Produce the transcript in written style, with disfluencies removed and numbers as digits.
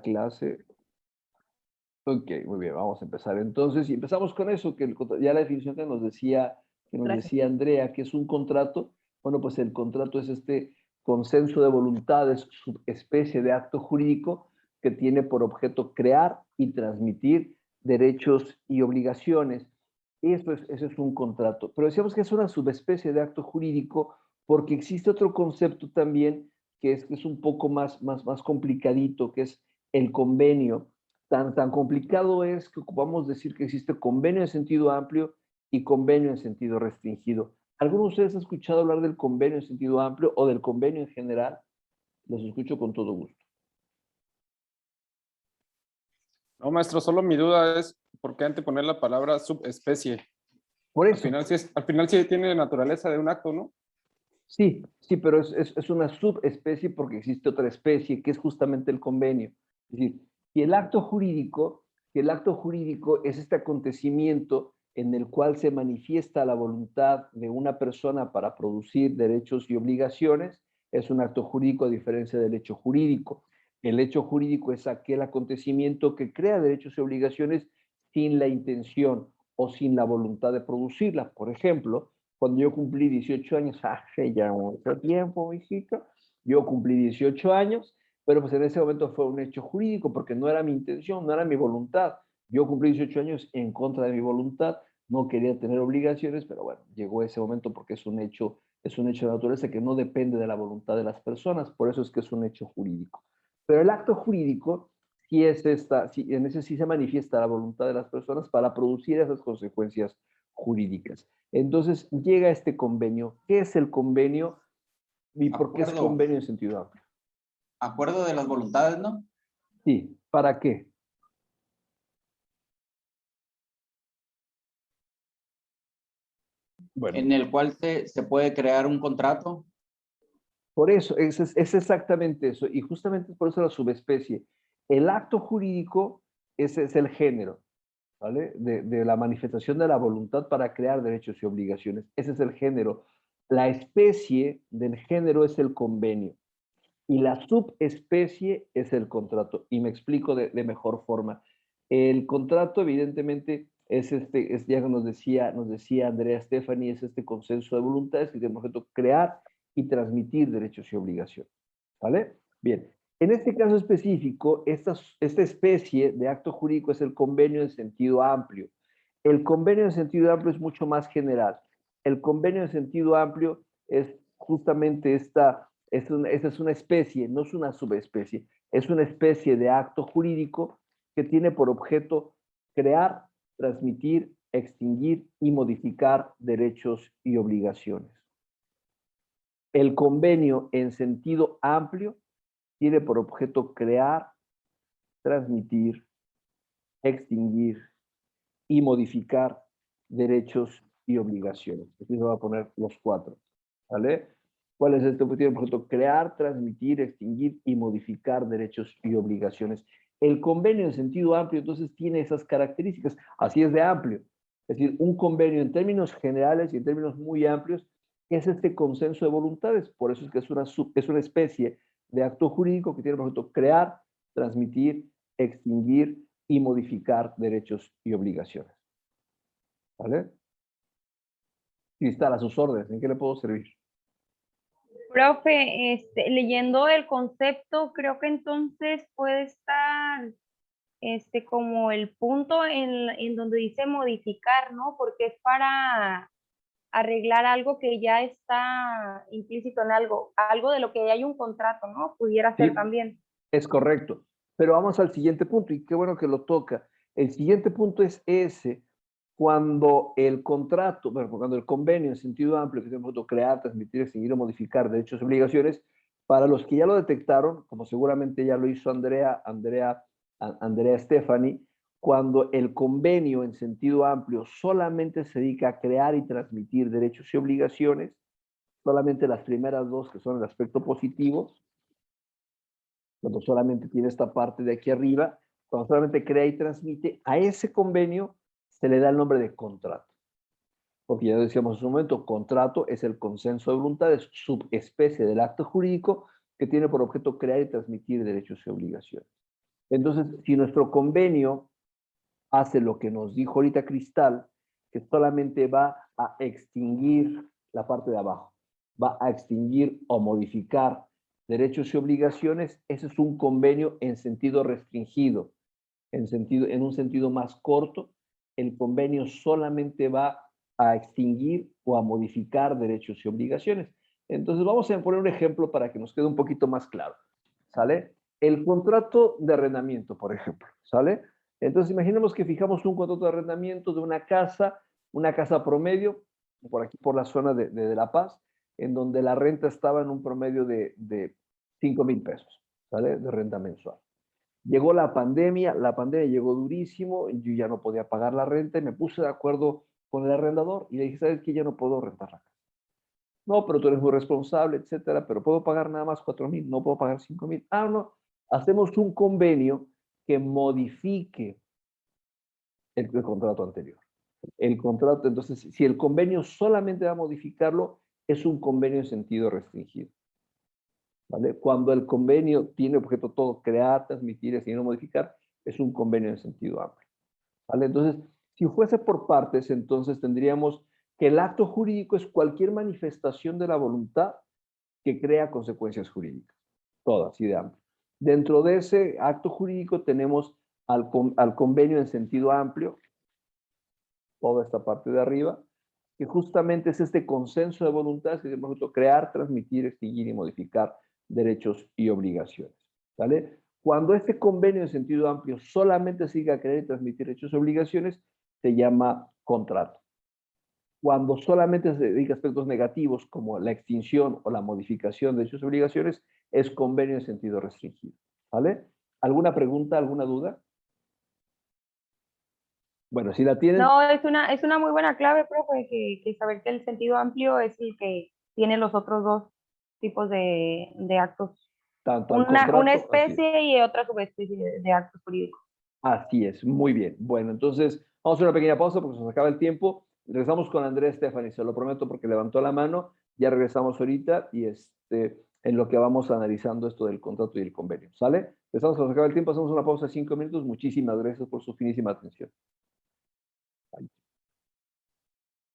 clase. Ok, muy bien, vamos a empezar entonces. Y empezamos con eso, que ya la definición que nos Gracias. decía Andrea, que es un contrato. Bueno, pues el contrato es este consenso de voluntades, subespecie de acto jurídico que tiene por objeto crear y transmitir derechos y obligaciones. Eso es un contrato. Pero decíamos que es una subespecie de acto jurídico porque existe otro concepto también que es un poco más complicadito, que es el convenio. Tan complicado es que ocupamos decir que existe convenio en sentido amplio y convenio en sentido restringido. ¿Alguno de ustedes ha escuchado hablar del convenio en sentido amplio o del convenio en general? Los escucho con todo gusto. No, maestro, solo mi duda es por qué anteponer la palabra subespecie. Por Al eso, final sí tiene naturaleza de un acto, ¿no? sí, pero es una subespecie porque existe otra especie que es justamente el convenio. Es decir, si el acto jurídico es este acontecimiento en el cual se manifiesta la voluntad de una persona para producir derechos y obligaciones, es un acto jurídico a diferencia del hecho jurídico. El hecho jurídico es aquel acontecimiento que crea derechos y obligaciones sin la intención o sin la voluntad de producirla. Por ejemplo, cuando yo cumplí 18 años, hace ya mucho tiempo, hijito, yo cumplí 18 años, pero pues en ese momento fue un hecho jurídico porque no era mi intención, no era mi voluntad. Yo cumplí 18 años en contra de mi voluntad, no quería tener obligaciones, pero bueno, llegó ese momento porque es un hecho de naturaleza que no depende de la voluntad de las personas, por eso es que es un hecho jurídico. Pero el acto jurídico sí es en ese sí se manifiesta la voluntad de las personas para producir esas consecuencias jurídicas. Entonces llega este convenio. ¿Qué es el convenio y por qué es Acuerdo, convenio en sentido amplio? acuerdo de las voluntades, ¿no? Sí, ¿para qué? Bueno, En el cual se puede crear un contrato. por eso, es exactamente eso. Y justamente por eso la subespecie. El acto jurídico ese es el género, ¿vale? De la manifestación de la voluntad para crear derechos y obligaciones. Ese es el género. La especie del género es el convenio. Y la subespecie es el contrato. Y me explico de mejor forma. El contrato, evidentemente, ya que nos decía Andrea Stefani, es este consenso de voluntades que tiene por objeto crear y transmitir derechos y obligaciones. ¿Vale? Bien. En este caso específico, esta especie de acto jurídico es el convenio en sentido amplio. El convenio en sentido amplio es mucho más general. El convenio en sentido amplio es justamente esta es una especie, no es una subespecie, es una especie de acto jurídico que tiene por objeto crear, transmitir, extinguir y modificar derechos y obligaciones. El convenio en sentido amplio tiene por objeto crear, transmitir, extinguir y modificar derechos y obligaciones. Aquí se va a poner los cuatro, ¿vale? ¿Cuál es este objetivo? Por ejemplo, crear, transmitir, extinguir y modificar derechos y obligaciones. El convenio en sentido amplio, entonces, tiene esas características. Así es de amplio. Es decir, un convenio en términos generales y en términos muy amplios es este consenso de voluntades. Por eso es que es una especie de acto jurídico que tiene por objeto crear, transmitir, extinguir y modificar derechos y obligaciones. ¿Vale? Cristal, a sus órdenes, ¿en qué le puedo servir? Profe, leyendo el concepto, creo que entonces puede estar como el punto en donde dice modificar, ¿no? Porque es para arreglar algo que ya está implícito en algo de lo que ya hay un contrato, ¿no? Pudiera ser Sí, también. es correcto. Pero vamos al siguiente punto, y qué bueno que lo toca. El siguiente punto es ese, cuando el contrato, bueno, cuando el convenio en sentido amplio, que tiene por crear, transmitir, extinguir o modificar derechos y obligaciones, para los que ya lo detectaron, como seguramente ya lo hizo Andrea Stefani, cuando el convenio en sentido amplio solamente se dedica a crear y transmitir derechos y obligaciones, solamente las primeras dos, que son el aspecto positivo, cuando solamente tiene esta parte de aquí arriba, cuando solamente crea y transmite, a ese convenio se le da el nombre de contrato. Porque ya decíamos en su momento, contrato es el consenso de voluntades, subespecie del acto jurídico que tiene por objeto crear y transmitir derechos y obligaciones. Entonces, si nuestro convenio hace lo que nos dijo ahorita Cristal, que solamente va a extinguir la parte de abajo, va a extinguir o modificar derechos y obligaciones, ese es un convenio en sentido restringido, en un sentido más corto, el convenio solamente va a extinguir o a modificar derechos y obligaciones. Entonces vamos a poner un ejemplo para que nos quede un poquito más claro, ¿sale? El contrato de arrendamiento, por ejemplo, ¿sale? Entonces imaginemos que fijamos un contrato de arrendamiento de una casa promedio, por aquí por la zona de La Paz, en donde la renta estaba en un promedio de 5,000 pesos, ¿sale? De renta mensual. Llegó la pandemia llegó durísimo, yo ya no podía pagar la renta y me puse de acuerdo con el arrendador y le dije, ¿sabes qué? Ya no puedo rentar la casa. No, pero tú eres muy responsable, etcétera, pero puedo pagar nada más 4,000, no puedo pagar 5,000. Ah, no, hacemos un convenio que modifique el contrato anterior. El contrato, entonces, si el convenio solamente va a modificarlo, es un convenio en sentido restringido. ¿Vale? Cuando el convenio tiene objeto todo, crear, transmitir, y no modificar, es un convenio en sentido amplio. ¿Vale? Entonces, si fuese por partes, entonces tendríamos que el acto jurídico es cualquier manifestación de la voluntad que crea consecuencias jurídicas, todas, así de amplio. Dentro de ese acto jurídico tenemos al convenio en sentido amplio, toda esta parte de arriba, que justamente es este consenso de voluntades que es crear, transmitir, extinguir y modificar derechos y obligaciones. ¿Vale? Cuando este convenio en sentido amplio solamente siga crear y transmitir derechos y obligaciones, se llama contrato. Cuando solamente se dedica a aspectos negativos como la extinción o la modificación de derechos y obligaciones, es convenio en sentido restringido. ¿Vale? ¿Alguna pregunta, alguna duda? Bueno, si la tienen... No, es una muy buena clave, profe, que saber que el sentido amplio es el que tiene los otros dos tipos de actos. Tanto al Una contrato, especie y otra subespecie de actos jurídicos. así es, muy bien. Bueno, entonces vamos a hacer una pequeña pausa porque se nos acaba el tiempo. Regresamos con Andrés Stephanie, se lo prometo porque levantó la mano. Ya regresamos ahorita y en lo que vamos analizando esto del contrato y el convenio. ¿Sale? Regresamos, se nos acaba el tiempo, hacemos una pausa de 5 minutos. Muchísimas gracias por su finísima atención.